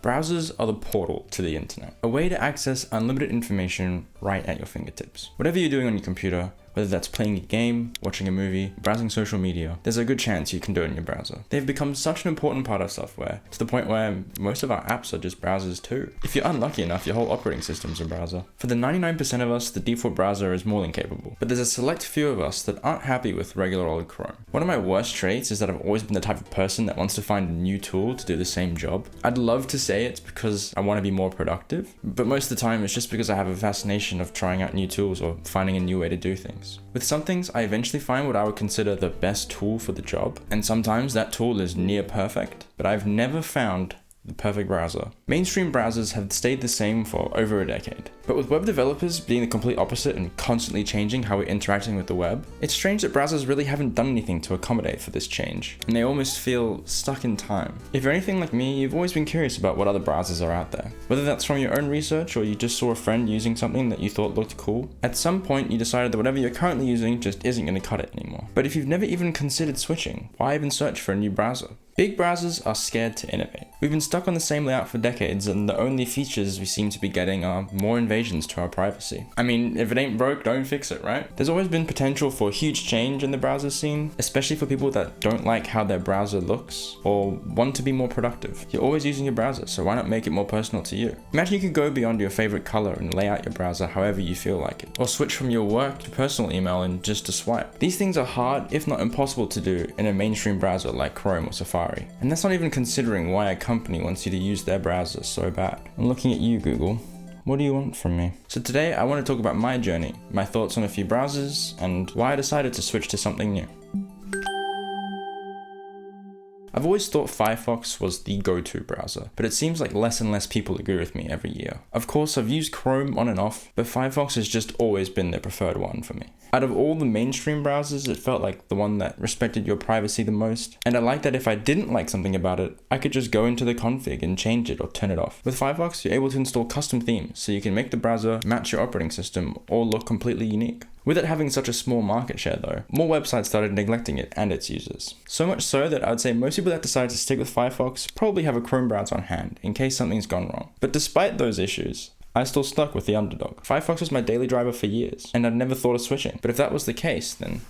Browsers are the portal to the internet, a way to access unlimited information right at your fingertips. Whatever you're doing on your computer, whether that's playing a game, watching a movie, browsing social media, there's a good chance you can do it in your browser. They've become such an important part of software, to the point where most of our apps are just browsers too. If you're unlucky enough, your whole operating system's a browser. For the 99% of us, the default browser is more than capable, but there's a select few of us that aren't happy with regular old Chrome. One of my worst traits is that I've always been the type of person that wants to find a new tool to do the same job. I'd love to say it's because I want to be more productive, but most of the time it's just because I have a fascination of trying out new tools or finding a new way to do things. With some things, I eventually find what I would consider the best tool for the job, and sometimes that tool is near perfect, but I've never found the perfect browser. Mainstream browsers have stayed the same for over a decade, but with web developers being the complete opposite and constantly changing how we're interacting with the web, it's strange that browsers really haven't done anything to accommodate for this change, and they almost feel stuck in time. If you're anything like me, you've always been curious about what other browsers are out there. Whether that's from your own research or you just saw a friend using something that you thought looked cool, at some point you decided that whatever you're currently using just isn't going to cut it anymore. But if you've never even considered switching, why even search for a new browser? Big browsers are scared to innovate. We've been stuck on the same layout for decades, and the only features we seem to be getting are more invasions to our privacy. I mean, if it ain't broke, don't fix it, right? There's always been potential for huge change in the browser scene, especially for people that don't like how their browser looks or want to be more productive. You're always using your browser, so why not make it more personal to you? Imagine you could go beyond your favorite color and lay out your browser however you feel like it, or switch from your work to personal email in just a swipe. These things are hard, if not impossible to do in a mainstream browser like Chrome or Safari. And that's not even considering why a company wants you to use their browser so bad. I'm looking at you, Google. What do you want from me? So today I want to talk about my journey, my thoughts on a few browsers, and why I decided to switch to something new. I've always thought Firefox was the go-to browser, but it seems like less and less people agree with me every year. Of course, I've used Chrome on and off, but Firefox has just always been the preferred one for me. Out of all the mainstream browsers, it felt like the one that respected your privacy the most, and I like that if I didn't like something about it, I could just go into the config and change it or turn it off. With Firefox, you're able to install custom themes, so you can make the browser match your operating system or look completely unique. With it having such a small market share though, more websites started neglecting it and its users. So much so that I would say most people that decided to stick with Firefox probably have a Chrome browser on hand in case something's gone wrong. But despite those issues, I still stuck with the underdog. Firefox was my daily driver for years, and I'd never thought of switching. But if that was the case, then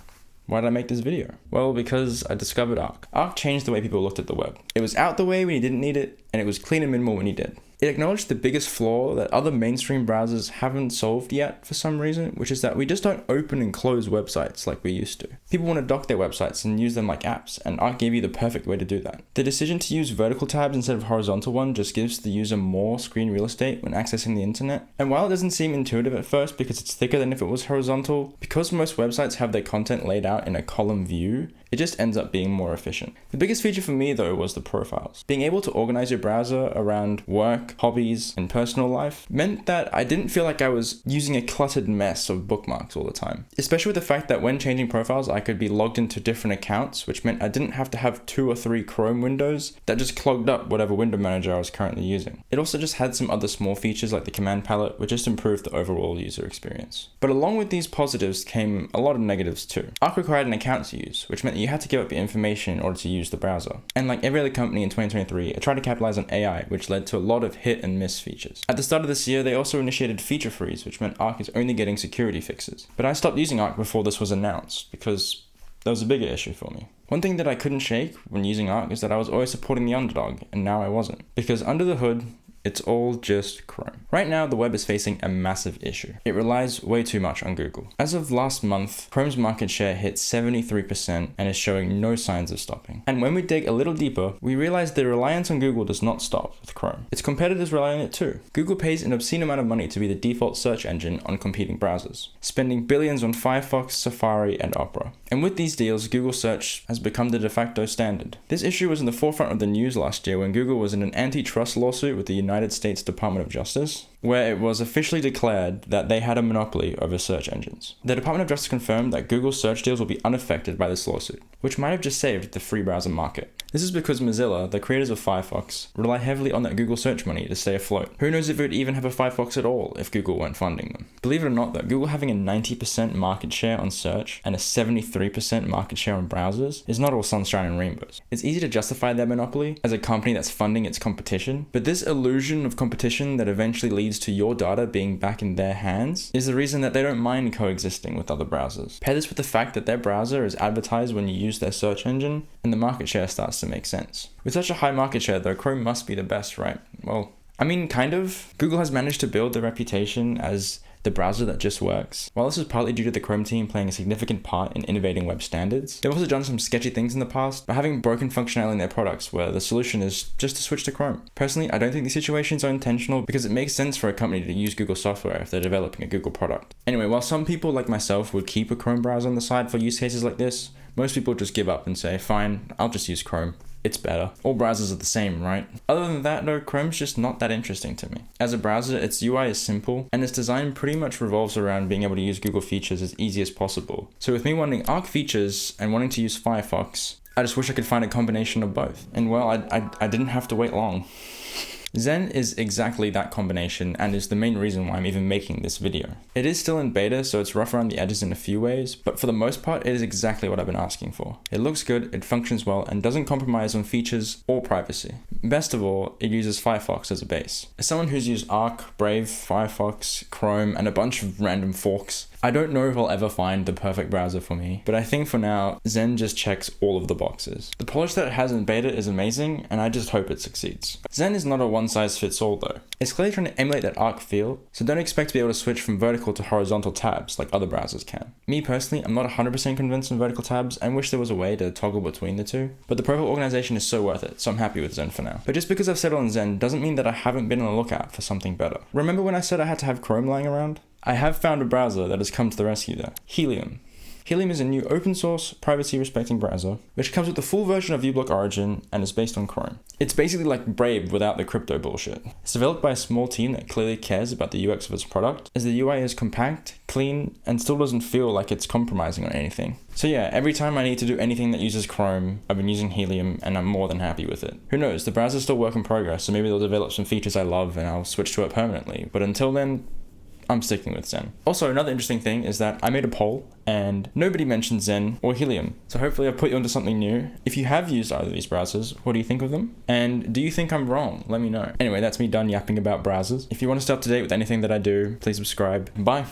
why did I make this video? Well, because I discovered Arc. Arc changed the way people looked at the web. It was out the way when you didn't need it, and it was clean and minimal when you did. It acknowledged the biggest flaw that other mainstream browsers haven't solved yet for some reason, which is that we just don't open and close websites like we used to. People want to dock their websites and use them like apps, and Arc gave you the perfect way to do that. The decision to use vertical tabs instead of horizontal ones just gives the user more screen real estate when accessing the internet. And while it doesn't seem intuitive at first because it's thicker than if it was horizontal, because most websites have their content laid out in a column view, it just ends up being more efficient. The biggest feature for me though was the profiles. Being able to organize your browser around work, hobbies, and personal life meant that I didn't feel like I was using a cluttered mess of bookmarks all the time. Especially with the fact that when changing profiles, I could be logged into different accounts, which meant I didn't have to have 2 or 3 Chrome windows that just clogged up whatever window manager I was currently using. It also just had some other small features like the command palette, which just improved the overall user experience. But along with these positives came a lot of negatives too. Arc required an account to use, which meant that you had to give up your information in order to use the browser. And like every other company in 2023, it tried to capitalize on AI, which led to a lot of hit and miss features. At the start of this year, they also initiated feature freeze, which meant Arc is only getting security fixes. But I stopped using Arc before this was announced, because there was a bigger issue for me. One thing that I couldn't shake when using Arc is that I was always supporting the underdog, and now I wasn't. Because under the hood, it's all just Chrome. Right now, the web is facing a massive issue. It relies way too much on Google. As of last month, Chrome's market share hit 73% and is showing no signs of stopping. And when we dig a little deeper, we realize the reliance on Google does not stop with Chrome. Its competitors rely on it too. Google pays an obscene amount of money to be the default search engine on competing browsers, spending billions on Firefox, Safari, and Opera. And with these deals, Google search has become the de facto standard. This issue was in the forefront of the news last year when Google was in an antitrust lawsuit with the United States Department of Justice. where it was officially declared that they had a monopoly over search engines. The Department of Justice confirmed that Google's search deals will be unaffected by this lawsuit, which might have just saved the free browser market. This is because Mozilla, the creators of Firefox, rely heavily on that Google search money to stay afloat. Who knows if it would even have a Firefox at all if Google weren't funding them. Believe it or not though, Google having a 90% market share on search and a 73% market share on browsers is not all sunshine and rainbows. It's easy to justify their monopoly as a company that's funding its competition, but this illusion of competition that eventually leads to your data being back in their hands is the reason that they don't mind coexisting with other browsers. Pair this with the fact that their browser is advertised when you use their search engine, and the market share starts to make sense. With such a high market share though, Chrome must be the best, right? Well, I mean, kind of. Google has managed to build their reputation as the browser that just works. While this is partly due to the Chrome team playing a significant part in innovating web standards, they've also done some sketchy things in the past by having broken functionality in their products where the solution is just to switch to Chrome. Personally, I don't think these situations are intentional because it makes sense for a company to use Google software if they're developing a Google product. Anyway, while some people like myself would keep a Chrome browser on the side for use cases like this, most people just give up and say, fine, I'll just use Chrome. It's better. All browsers are the same, right? Other than that though, Chrome's just not that interesting to me. As a browser, its UI is simple, and its design pretty much revolves around being able to use Google features as easy as possible. So with me wanting Arc features and wanting to use Firefox, I just wish I could find a combination of both. And well, I didn't have to wait long. Zen is exactly that combination and is the main reason why I'm even making this video. It is still in beta, so it's rough around the edges in a few ways, but for the most part, it is exactly what I've been asking for. It looks good, it functions well, and doesn't compromise on features or privacy. Best of all, it uses Firefox as a base. As someone who's used Arc, Brave, Firefox, Chrome, and a bunch of random forks, I don't know if I'll ever find the perfect browser for me, but I think for now, Zen just checks all of the boxes. The polish that it has in beta is amazing, and I just hope it succeeds. Zen is not a one-size-fits-all though. It's clearly trying to emulate that Arc feel, so don't expect to be able to switch from vertical to horizontal tabs like other browsers can. Me personally, I'm not 100% convinced on vertical tabs and wish there was a way to toggle between the two, but the profile organization is so worth it, so I'm happy with Zen for now. But just because I've settled on Zen doesn't mean that I haven't been on the lookout for something better. Remember when I said I had to have Chrome lying around? I have found a browser that has come to the rescue though. Helium. Helium is a new open source, privacy respecting browser, which comes with the full version of uBlock Origin and is based on Chrome. It's basically like Brave without the crypto bullshit. It's developed by a small team that clearly cares about the UX of its product, as the UI is compact, clean, and still doesn't feel like it's compromising on anything. So yeah, every time I need to do anything that uses Chrome, I've been using Helium and I'm more than happy with it. Who knows, the browser's still work in progress, so maybe they'll develop some features I love and I'll switch to it permanently, but until then, I'm sticking with Zen. Also, another interesting thing is that I made a poll and nobody mentioned Zen or Helium. So hopefully I've put you onto something new. If you have used either of these browsers, what do you think of them? And do you think I'm wrong? Let me know. Anyway, that's me done yapping about browsers. If you want to stay up to date with anything that I do, please subscribe. Bye.